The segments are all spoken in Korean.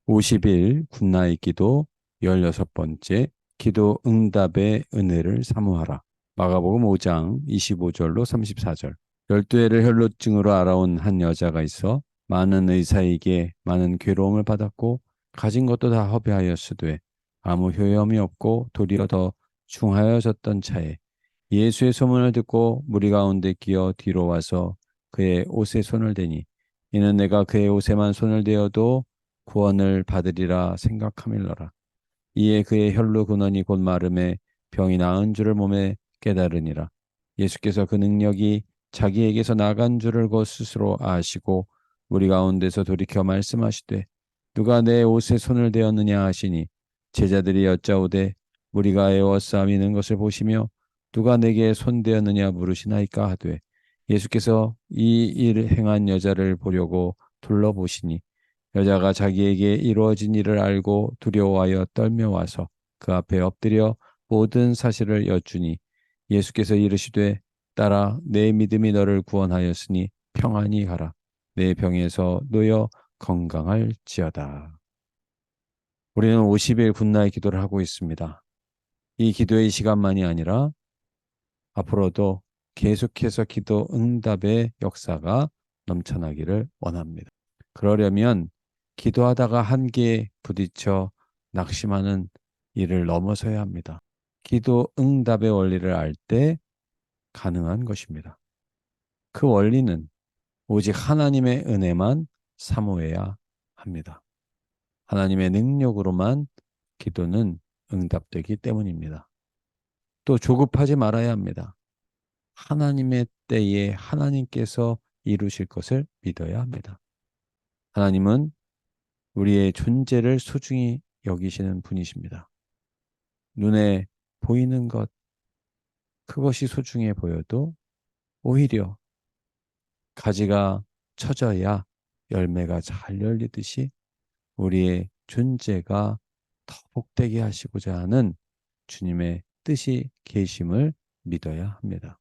50일 굿나잇 기도 16번째 기도 응답의 은혜를 사모하라. 마가복음 5장 25절로 34절. 12해를 혈루증으로 알아온 한 여자가 있어 많은 의사에게 많은 괴로움을 받았고 가진 것도 다 허비하였으되 아무 효험이 없고 도리어 더 중하여졌던 차에 예수의 소문을 듣고 무리 가운데 끼어 뒤로 와서 그의 옷에 손을 대니 이는 내가 그의 옷에만 손을 대어도 구원을 받으리라 생각함일러라. 이에 그의 혈루 근원이 곧 마름에 병이 나은 줄을 몸에 깨달으니라. 예수께서 그 능력이 자기에게서 나간 줄을 곧 스스로 아시고 무리 가운데서 돌이켜 말씀하시되 누가 내 옷에 손을 대었느냐 하시니 제자들이 여짜오되 무리가 에워싸미는 것을 보시며 누가 내게 손대었느냐 물으시나이까 하되 예수께서 이 일을 행한 여자를 보려고 둘러보시니 여자가 자기에게 이루어진 일을 알고 두려워하여 떨며 와서 그 앞에 엎드려 모든 사실을 여쭈니 예수께서 이르시되 딸아 내 믿음이 너를 구원하였으니 평안히 가라 내 병에서 놓여 건강할지어다. 우리는 50일 굿나잇 기도를 하고 있습니다. 이 기도의 시간만이 아니라 앞으로도 계속해서 기도 응답의 역사가 넘쳐나기를 원합니다. 그러려면 기도하다가 한계에 부딪혀 낙심하는 일을 넘어서야 합니다. 기도 응답의 원리를 알 때 가능한 것입니다. 그 원리는 오직 하나님의 은혜만 사모해야 합니다. 하나님의 능력으로만 기도는 응답되기 때문입니다. 또 조급하지 말아야 합니다. 하나님의 때에 하나님께서 이루실 것을 믿어야 합니다. 하나님은 우리의 존재를 소중히 여기시는 분이십니다. 눈에 보이는 것, 그것이 소중해 보여도 오히려 가지가 처져야 열매가 잘 열리듯이 우리의 존재가 더 복되게 하시고자 하는 주님의 뜻이 계심을 믿어야 합니다.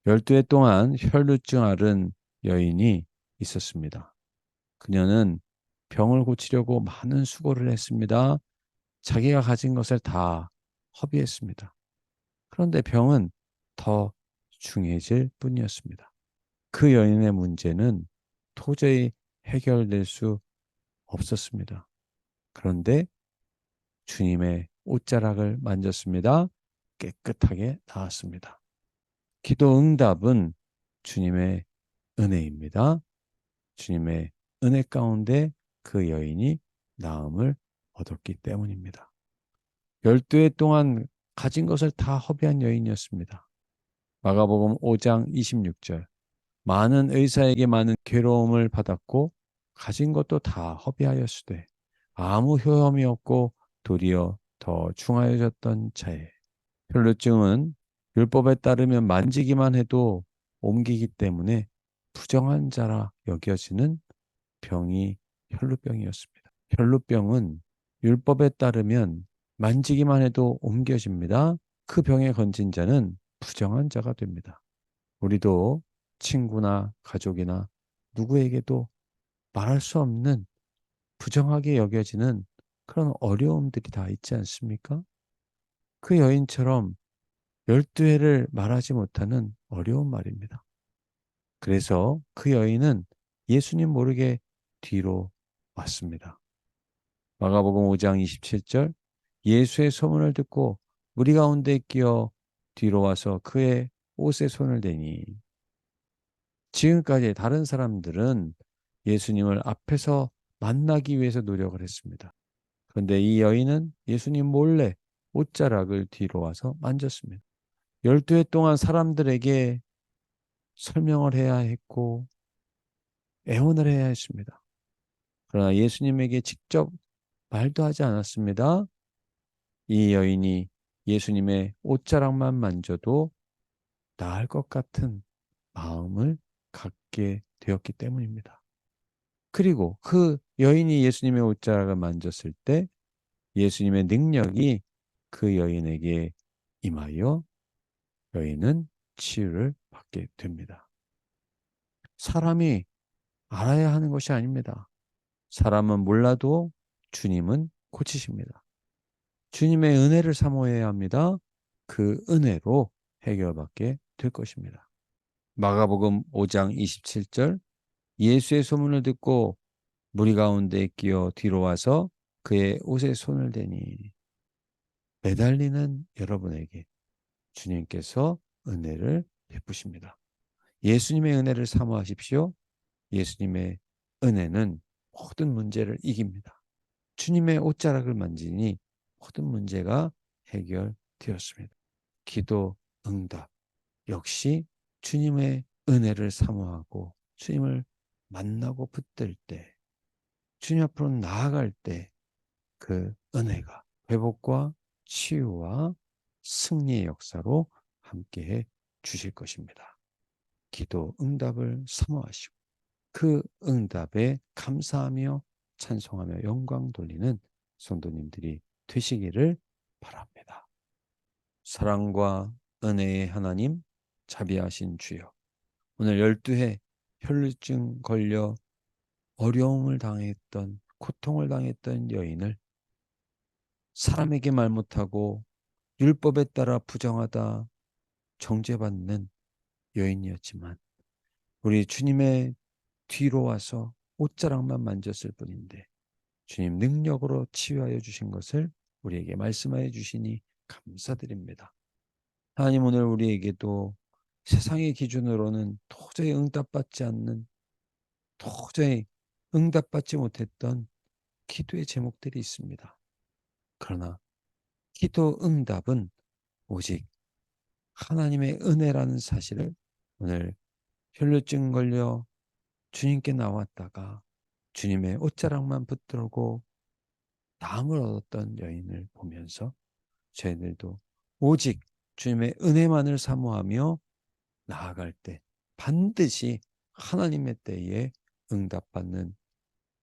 12해 동안 혈루증 앓은 여인이 있었습니다. 그녀는 병을 고치려고 많은 수고를 했습니다. 자기가 가진 것을 다 허비했습니다. 그런데 병은 더 중해질 뿐이었습니다. 그 여인의 문제는 도저히 해결될 수 없었습니다. 그런데 주님의 옷자락을 만졌습니다. 깨끗하게 나았습니다. 기도 응답은 주님의 은혜입니다. 주님의 은혜 가운데 그 여인이 나음을 얻었기 때문입니다. 12해 동안 가진 것을 다 허비한 여인이었습니다. 마가복음 5장 26절. 많은 의사에게 많은 괴로움을 받았고 가진 것도 다 허비하였으되 아무 효험이 없고 도리어 더 중하여졌던 자에. 혈루증은 율법에 따르면 만지기만 해도 옮기기 때문에 부정한 자라 여겨지는 병이 혈루병이었습니다. 혈루병은 율법에 따르면 만지기만 해도 옮겨집니다. 그 병에 건진 자는 부정한 자가 됩니다. 우리도 친구나 가족이나 누구에게도 말할 수 없는 부정하게 여겨지는 그런 어려움들이 다 있지 않습니까? 그 여인처럼 12회를 말하지 못하는 어려운 말입니다. 그래서 그 여인은 예수님 모르게 뒤로 왔습니다. 마가복음 5장 27절. 예수의 소문을 듣고 무리 가운데 끼어 뒤로 와서 그의 옷에 손을 대니. 지금까지 다른 사람들은 예수님을 앞에서 만나기 위해서 노력을 했습니다. 그런데 이 여인은 예수님 몰래 옷자락을 뒤로 와서 만졌습니다. 12해 동안 사람들에게 설명을 해야 했고 애원을 해야 했습니다. 그러나 예수님에게 직접 말도 하지 않았습니다. 이 여인이 예수님의 옷자락만 만져도 나을 것 같은 마음을 갖게 되었기 때문입니다. 그리고 그 여인이 예수님의 옷자락을 만졌을 때 예수님의 능력이 그 여인에게 임하여 여인은 치유를 받게 됩니다. 사람이 알아야 하는 것이 아닙니다. 사람은 몰라도 주님은 고치십니다. 주님의 은혜를 사모해야 합니다. 그 은혜로 해결받게 될 것입니다. 마가복음 5장 27절 예수의 소문을 듣고 무리 가운데 끼어 뒤로 와서 그의 옷에 손을 대니 매달리는 여러분에게 주님께서 은혜를 베푸십니다. 예수님의 은혜를 사모하십시오. 예수님의 은혜는 모든 문제를 이깁니다. 주님의 옷자락을 만지니 모든 문제가 해결되었습니다. 기도 응답 역시 주님의 은혜를 사모하고 주님을 만나고 붙들 때 주님 앞으로 나아갈 때 그 은혜가 회복과 치유와 승리의 역사로 함께해 주실 것입니다. 기도 응답을 사모하시고 그 응답에 감사하며 찬송하며 영광 돌리는 성도님들이 되시기를 바랍니다. 사랑과 은혜의 하나님, 자비하신 주여, 오늘 12해 혈루증 걸려 어려움을 당했던, 고통을 당했던 여인을 사람에게 말 못하고 율법에 따라 부정하다 정죄받는 여인이었지만 우리 주님의 뒤로 와서 옷자락만 만졌을 뿐인데 주님 능력으로 치유하여 주신 것을 우리에게 말씀하여 주시니 감사드립니다. 하나님, 오늘 우리에게도 세상의 기준으로는 도저히 응답받지 않는, 도저히 응답받지 못했던 기도의 제목들이 있습니다. 그러나 기도 응답은 오직 하나님의 은혜라는 사실을 오늘 혈루증 걸려 주님께 나왔다가 주님의 옷자락만 붙들고 나음을 얻었던 여인을 보면서 저희들도 오직 주님의 은혜만을 사모하며 나아갈 때 반드시 하나님의 때에 응답받는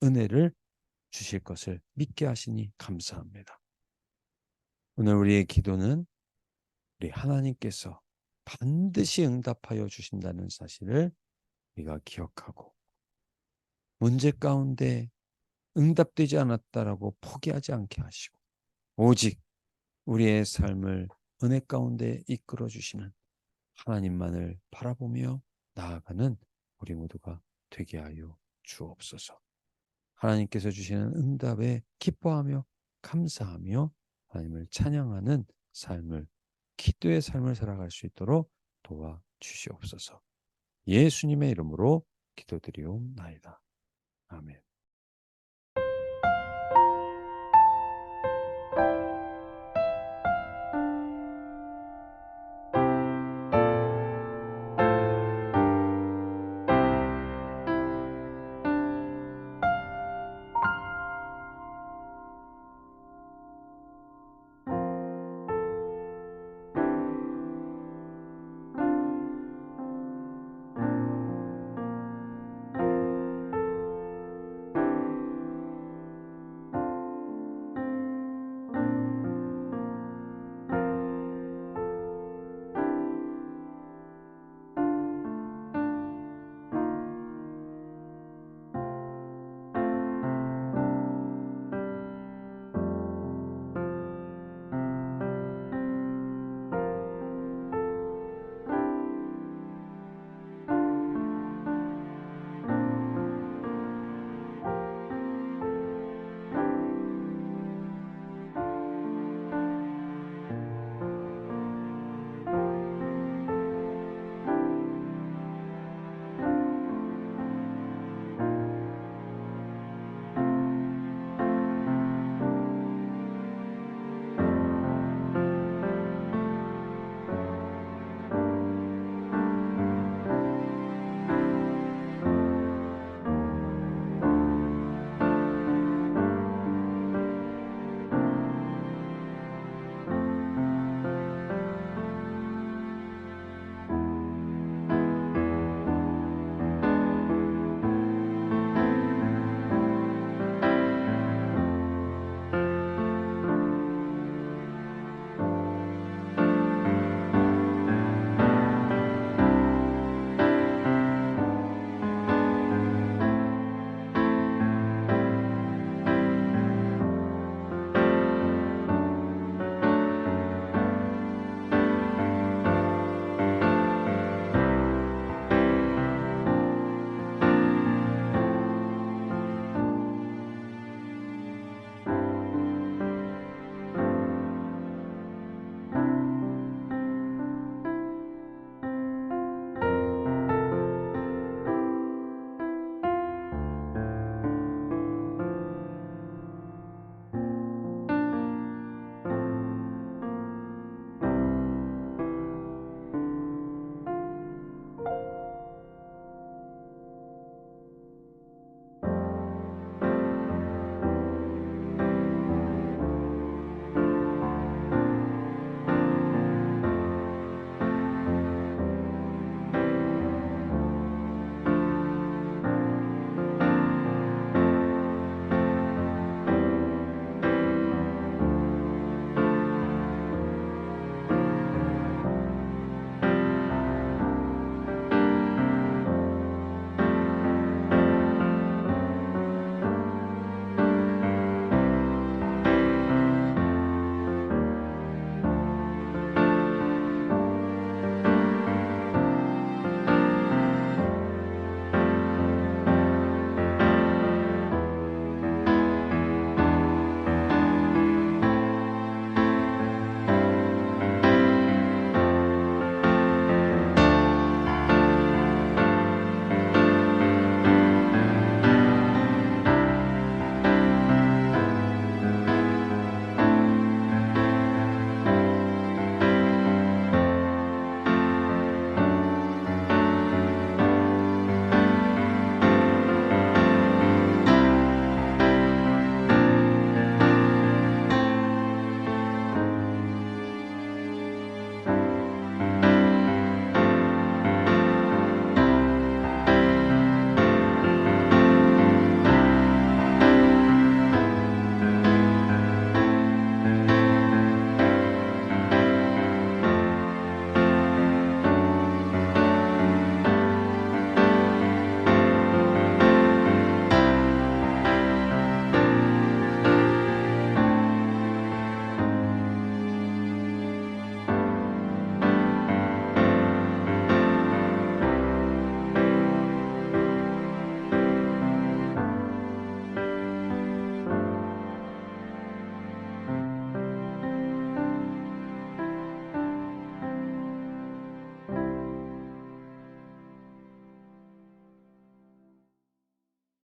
은혜를 주실 것을 믿게 하시니 감사합니다. 오늘 우리의 기도는 우리 하나님께서 반드시 응답하여 주신다는 사실을 우리가 기억하고 문제 가운데 응답되지 않았다라고 포기하지 않게 하시고 오직 우리의 삶을 은혜 가운데 이끌어 주시는 하나님만을 바라보며 나아가는 우리 모두가 되게 하여 주옵소서. 하나님께서 주시는 응답에 기뻐하며 감사하며 하나님을 찬양하는 삶을, 기도의 삶을 살아갈 수 있도록 도와주시옵소서. 예수님의 이름으로 기도드리옵나이다. 아멘.